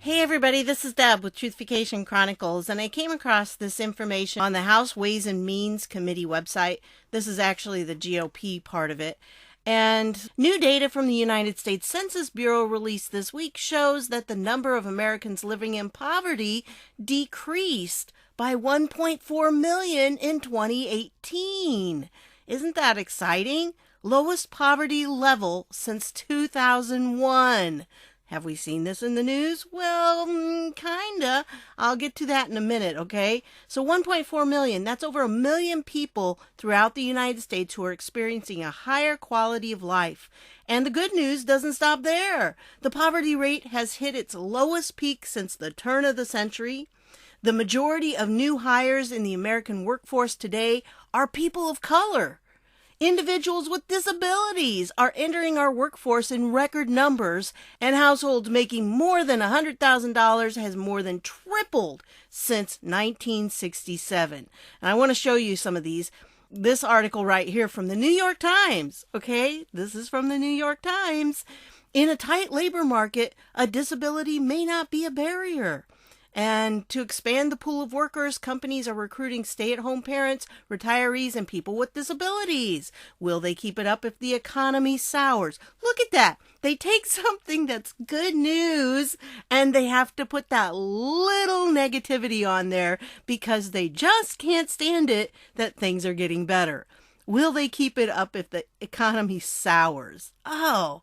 Hey everybody, this is Deb with Truthification Chronicles, and I came across this information on the House Ways and Means Committee website. This is actually the GOP part of it. And new data from the United States Census Bureau released this week shows that the number of Americans living in poverty decreased by 1.4 million in 2018. Isn't that exciting? Lowest poverty level since 2001. Have we seen this in the news? Well, kinda. I'll get to that in a minute, okay? So 1.4 million, that's over 1 million people throughout the United States who are experiencing a higher quality of life. And the good news doesn't stop there. The poverty rate has hit its lowest peak since the turn of the century. The majority of new hires in the American workforce today are people of color. Individuals with disabilities are entering our workforce in record numbers, and households making more than $100,000 has more than tripled since 1967. And I want to show you some of these. This article right here from the New York Times, okay? This is from the New York Times. In a tight labor market, a disability may not be a barrier. And to expand the pool of workers, companies are recruiting stay-at-home parents, retirees, and people with disabilities. Will they keep it up if the economy sours? Look at that. They take something that's good news and they have to put that little negativity on there because they just can't stand it that things are getting better. Will they keep it up if the economy sours? Oh,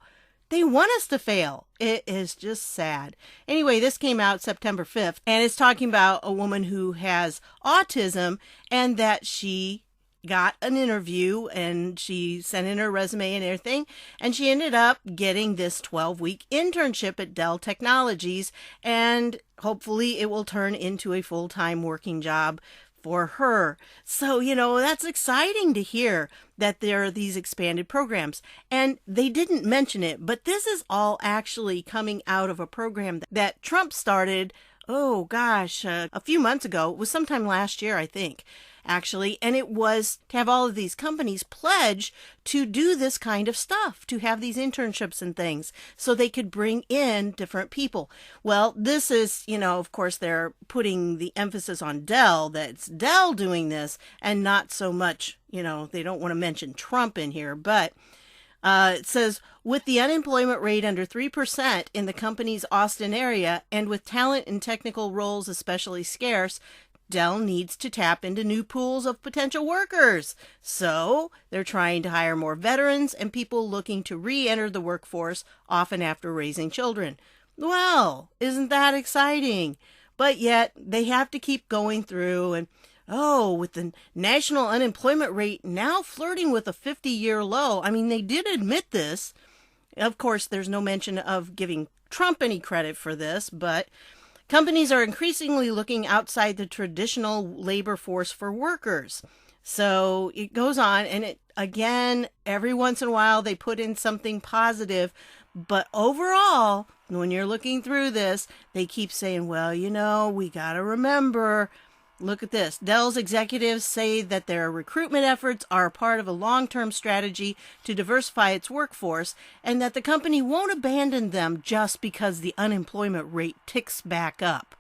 they want us to fail. It is just sad. Anyway, this came out September 5th, and it's talking about a woman who has autism and that she got an interview and she sent in her resume and everything, and she ended up getting this 12-week internship at Dell Technologies, and hopefully it will turn into a full-time working job for her. So, that's exciting to hear that there are these expanded programs. And they didn't mention it, but this is all actually coming out of a program that Trump started, a few months ago. It was sometime last year, I think, actually. And it was to have all of these companies pledge to do this kind of stuff, to have these internships and things so they could bring in different people. Well, this is, of course, they're putting the emphasis on Dell, that it's Dell doing this and not so much, they don't want to mention Trump in here, but it says, with the unemployment rate under 3% in the company's Austin area and with talent in technical roles especially scarce, Dell needs to tap into new pools of potential workers. So they're trying to hire more veterans and people looking to re-enter the workforce, often after raising children. Well, isn't that exciting? But yet they have to keep going through and with the national unemployment rate now flirting with a 50-year low. I mean, they did admit this. Of course, there's no mention of giving Trump any credit for this, but companies are increasingly looking outside the traditional labor force for workers. So it goes on, and again, every once in a while they put in something positive, but overall, when you're looking through this, they keep saying, we got to remember. Look at this. Dell's executives say that their recruitment efforts are part of a long-term strategy to diversify its workforce and that the company won't abandon them just because the unemployment rate ticks back up.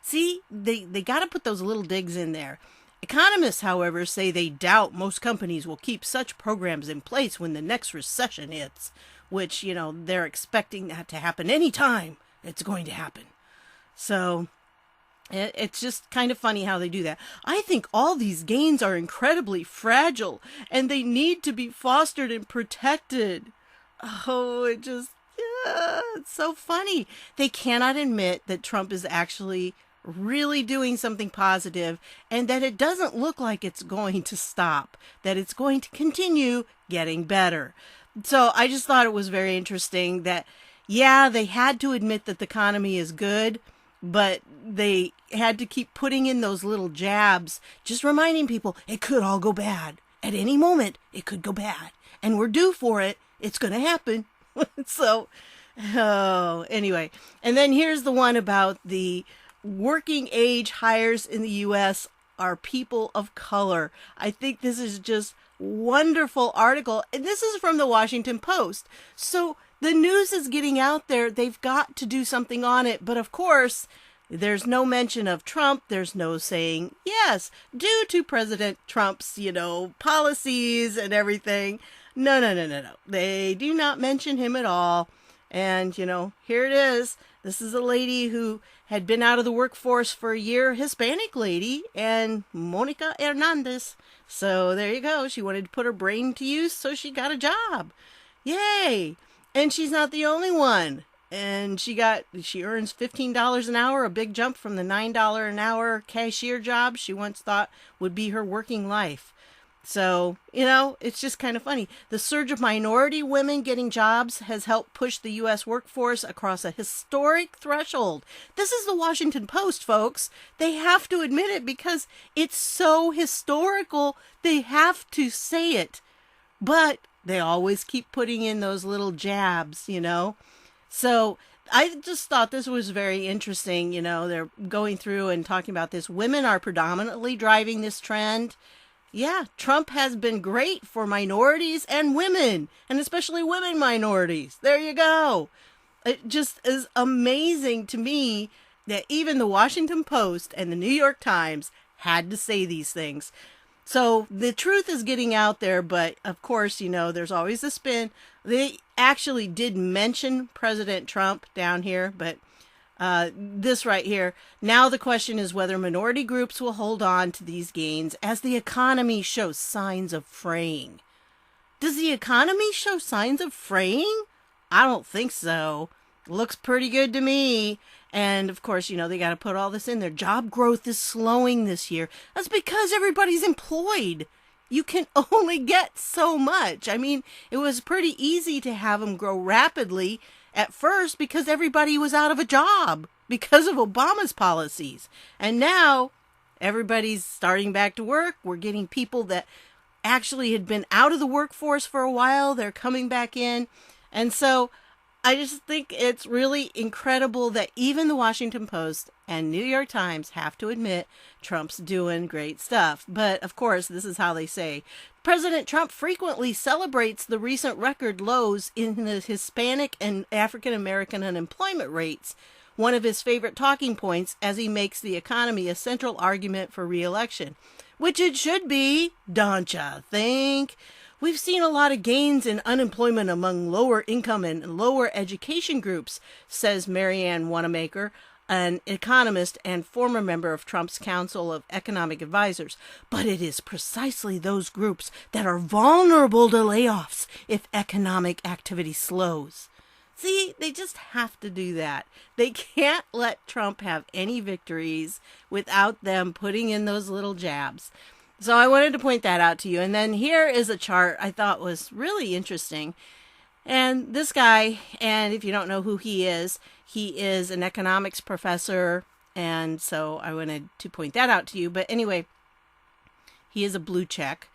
See, they got to put those little digs in there. Economists, however, say they doubt most companies will keep such programs in place when the next recession hits, which, they're expecting that to happen anytime it's going to happen. So it's just kind of funny how they do that. I think all these gains are incredibly fragile and they need to be fostered and protected. It's so funny. They cannot admit that Trump is actually really doing something positive and that it doesn't look like it's going to stop, that it's going to continue getting better. So I just thought it was very interesting that, they had to admit that the economy is good, but they had to keep putting in those little jabs, just reminding people it could all go bad. At any moment, it could go bad. And we're due for it. It's going to happen. Anyway. And then here's the one about the working age hires in the U.S. are people of color. I think this is just wonderful article. And this is from the Washington Post. So The news is getting out there. They've got to do something on it. But of course, there's no mention of Trump. There's no saying, yes, due to President Trump's, policies and everything. No, no, no, no, no. They do not mention him at all. And, here it is. This is a lady who had been out of the workforce for a year, Hispanic lady, and Monica Hernandez. So there you go. She wanted to put her brain to use, so she got a job. Yay! And she's not the only one. And she earns $15 an hour, a big jump from the $9 an hour cashier job she once thought would be her working life. So, it's just kind of funny. The surge of minority women getting jobs has helped push the U.S. workforce across a historic threshold. This is the Washington Post, folks. They have to admit it because it's so historical. They have to say it. But they always keep putting in those little jabs, So I just thought this was very interesting. They're going through and talking about this. Women are predominantly driving this trend. Yeah, Trump has been great for minorities and women, and especially women minorities. There you go. It just is amazing to me that even the Washington Post and the New York Times had to say these things. So the truth is getting out there, but of course, there's always a spin. They actually did mention President Trump down here, but this right here. Now the question is whether minority groups will hold on to these gains as the economy shows signs of fraying. Does the economy show signs of fraying? I don't think so. Looks pretty good to me. And of course, they got to put all this in there. Job growth is slowing this year. That's because everybody's employed. You can only get so much. I mean, it was pretty easy to have them grow rapidly at first because everybody was out of a job because of Obama's policies. And now everybody's starting back to work. We're getting people that actually had been out of the workforce for a while. They're coming back in. And so I just think it's really incredible that even the Washington Post and New York Times have to admit Trump's doing great stuff. But of course, this is how they say. President Trump frequently celebrates the recent record lows in the Hispanic and African American unemployment rates, one of his favorite talking points as he makes the economy a central argument for re-election. Which it should be, don't you think? We've seen a lot of gains in unemployment among lower income and lower education groups, says Marianne Wanamaker, an economist and former member of Trump's Council of Economic Advisors. But it is precisely those groups that are vulnerable to layoffs if economic activity slows. See, they just have to do that. They can't let Trump have any victories without them putting in those little jabs. So I wanted to point that out to you. And then here is a chart I thought was really interesting. And this guy, and if you don't know who he is an economics professor. And so I wanted to point that out to you. But anyway, he is a blue check.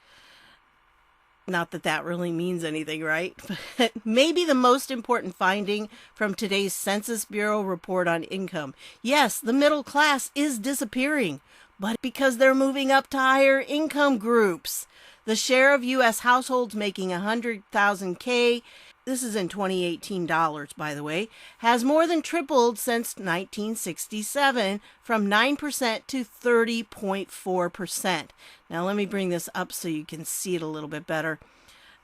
Not that that really means anything, right? But maybe the most important finding from today's Census Bureau report on income. Yes, the middle class is disappearing, but because they're moving up to higher income groups. The share of U.S. households making $100,000, this is in 2018 dollars, by the way, has more than tripled since 1967, from 9% to 30.4%. Now, let me bring this up so you can see it a little bit better.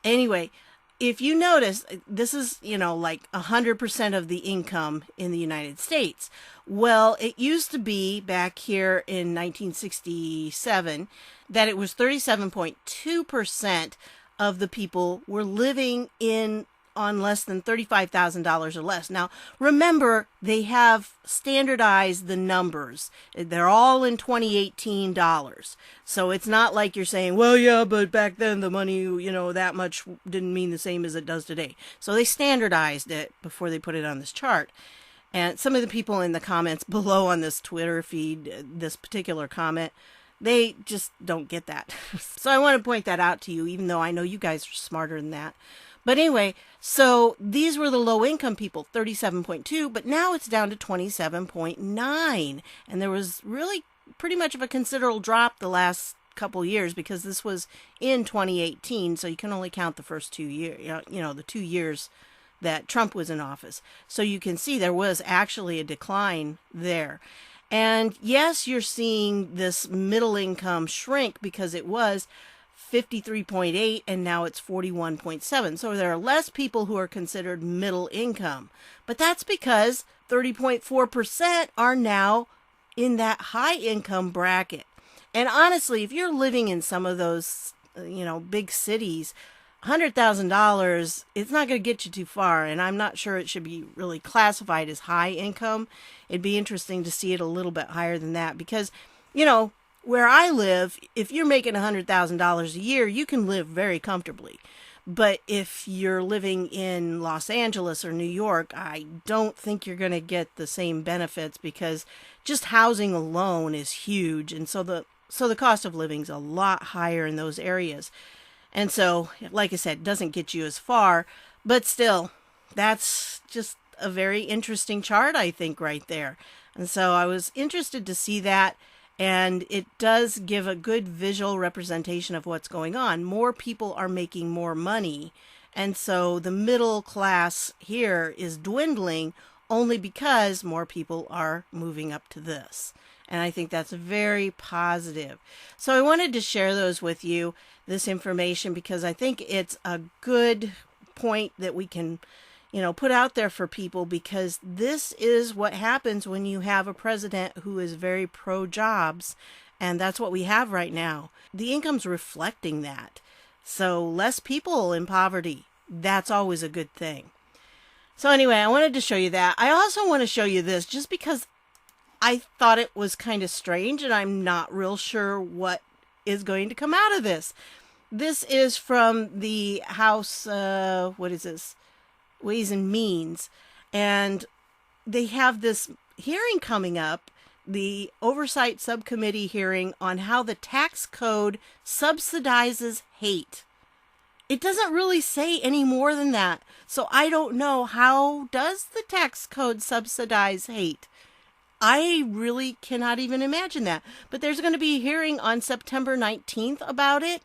Anyway, if you notice, this is, like 100% of the income in the United States. Well, it used to be back here in 1967 that it was 37.2% of the people were living on less than $35,000 or less. Now, remember, they have standardized the numbers. They're all in 2018 dollars. So it's not like you're saying, well, yeah, but back then the money, that much didn't mean the same as it does today. So they standardized it before they put it on this chart. And some of the people in the comments below on this Twitter feed, this particular comment, they just don't get that. So I want to point that out to you, even though I know you guys are smarter than that. But anyway, so these were the low income people, 37.2, but now it's down to 27.9. And there was really pretty much of a considerable drop the last couple years because this was in 2018. So you can only count the first 2 years, the 2 years that Trump was in office. So you can see there was actually a decline there. And yes, you're seeing this middle income shrink because it was 53.8 and now it's 41.7. So there are less people who are considered middle income. But that's because 30.4% are now in that high income bracket. And honestly, if you're living in some of those, big cities, $100,000, it's not going to get you too far. And I'm not sure it should be really classified as high income. It'd be interesting to see it a little bit higher than that because, where I live, if you're making $100,000 a year, you can live very comfortably. But if you're living in Los Angeles or New York, I don't think you're going to get the same benefits because just housing alone is huge. And so the cost of living is a lot higher in those areas. And so, like I said, it doesn't get you as far, but still, that's just a very interesting chart, I think, right there. And so I was interested to see that. And it does give a good visual representation of what's going on. More people are making more money. And so the middle class here is dwindling only because more people are moving up to this. And I think that's very positive. So I wanted to share those with you, this information, because I think it's a good point that we can put out there for people, because this is what happens when you have a president who is very pro-jobs, and that's what we have right now. The income's reflecting that. So less people in poverty, that's always a good thing. So anyway, I wanted to show you that. I also want to show you this just because I thought it was kind of strange, and I'm not real sure what is going to come out of this. This is from the House, what is this? Ways and Means, and they have this hearing coming up, the Oversight Subcommittee hearing on how the tax code subsidizes hate. It doesn't really say any more than that, so I don't know, how does the tax code subsidize hate? I really cannot even imagine that, but there's going to be a hearing on September 19th about it,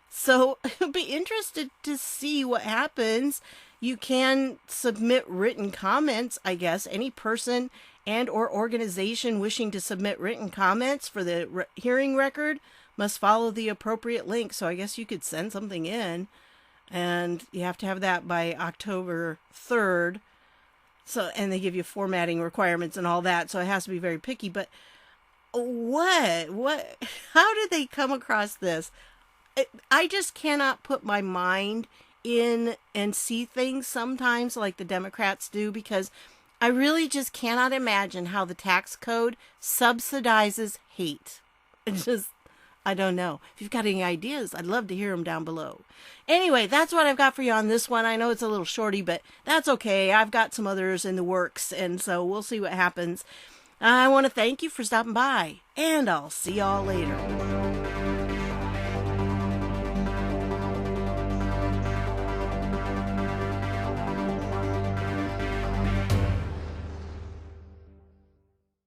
so I'll be interested to see what happens. You can submit written comments, I guess. Any person and or organization wishing to submit written comments for the hearing record must follow the appropriate link. So I guess you could send something in, and you have to have that by October 3rd. So, and they give you formatting requirements and all that. So it has to be very picky. But how did they come across this? I just cannot put my mind in and see things sometimes like the Democrats do, because I really just cannot imagine how the tax code subsidizes hate. It's just, I don't know. If you've got any ideas, I'd love to hear them down below. Anyway, that's what I've got for you on this one. I know it's a little shorty, but that's okay. I've got some others in the works, and so we'll see what happens. I want to thank you for stopping by, and I'll see y'all later.